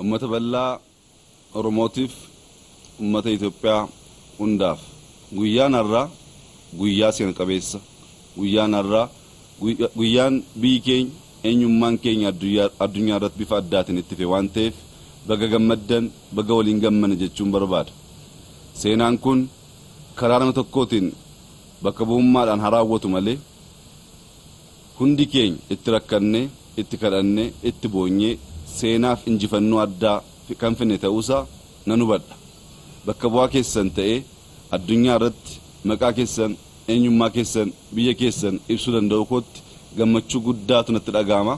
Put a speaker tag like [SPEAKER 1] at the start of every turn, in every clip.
[SPEAKER 1] ummata bal'aa Oromootiif ummata Itoophiyaa hundaaf guyyaan har'aa guyyaa seena qabeessa guyyaan har'aa guyyaan biyyi keenya eenyummaan keenya addunyaa irratti bifa addaatiin itti fee waan ta'eef baga gammaddan baga waliin gammanne jechuun barbaada. Seenaan kun karaa nama tokkootiin bakka bu'ummaadhaan haraawwatu malee hundi keenya itti rakkannee itti kadhannee itti boonyee seenaaf injifannoo addaa kan finne ta'uusaa nan hubadha. Bakka bu'aa keessan ta'ee addunyaa irratti maqaa keessan eenyummaa keessan biyya keessan ibsuu danda'u kootti gammachuu guddaatu natti dhaga'ama.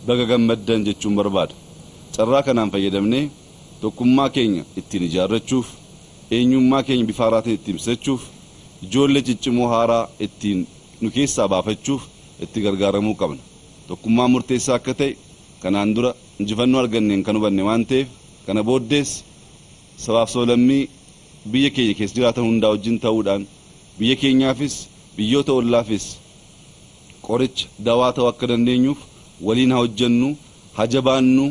[SPEAKER 1] Baga gammaddan jechuun barbaada. Carraa kanaan fayyadamnee tokkummaa keenya ittiin ijaarrachuuf eenyummaa keenya bifa haaraatiin ittiin ibsachuuf ijoollee ciccimoo haaraa ittiin nu keessaa baafachuuf itti gargaaramuu qabna. Tokkummaa murteessaa akka ta'e kanaan dura injifannoo arganneen kan hubanne waan ta'eef kana booddees sabaaf sablammii biyya keenya keessa jiraatan hundaa wajjin ta'uudhaan biyya keenyaafis biyyoota ollaafis qoricha dawaa ta'uu akka dandeenyuuf waliin haa hojjennu, haa jabaannu,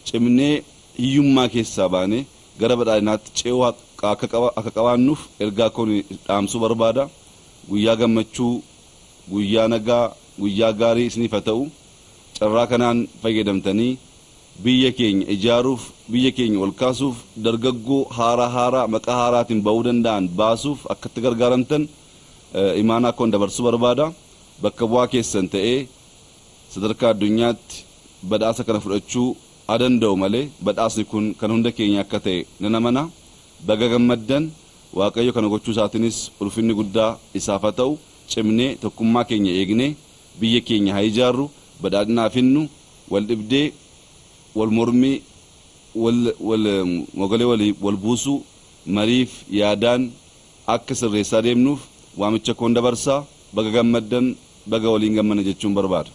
[SPEAKER 1] cimnee hiyyummaa keessaa baanee gara badhaadhinaatti ce'uu akka qabaannuuf ergaa kun dhaamsuu barbaada. Guyyaa gammachuu, guyyaa nagaa, guyyaa gaarii isiniif haa ta'u. Carraa kanaan fayyadamtanii biyya keenya ijaaruuf, biyya keenya ol kaasuuf, dargaggoo haaraa maqaa haaraatiin ba'uu danda'an baasuuf akka itti gargaaramtan imaanaa kun dabarsuu barbaada. Bakka bu'aa keessan ta'ee sadarkaa addunyaatti badhaasa kana fudhachuu adanda'u malee badhaasni kun kan hunda keenya akka ta'e nan amana. Baga gammaddan. Waaqayyo kana gochuu isaatiinis ulfinni guddaa isaaf haa ta'u. Cimnee tokkummaa keenya eegnee biyya keenya haa ijaarru, badhaadhinaa finnu, wal dhibdee, wal mormii, wal buusuu, mariif yaadaan akka sirreessaa deemnuuf waamicha koon dabarsaa. Baga gammaddan, baga waliin gammanne jechuun barbaada.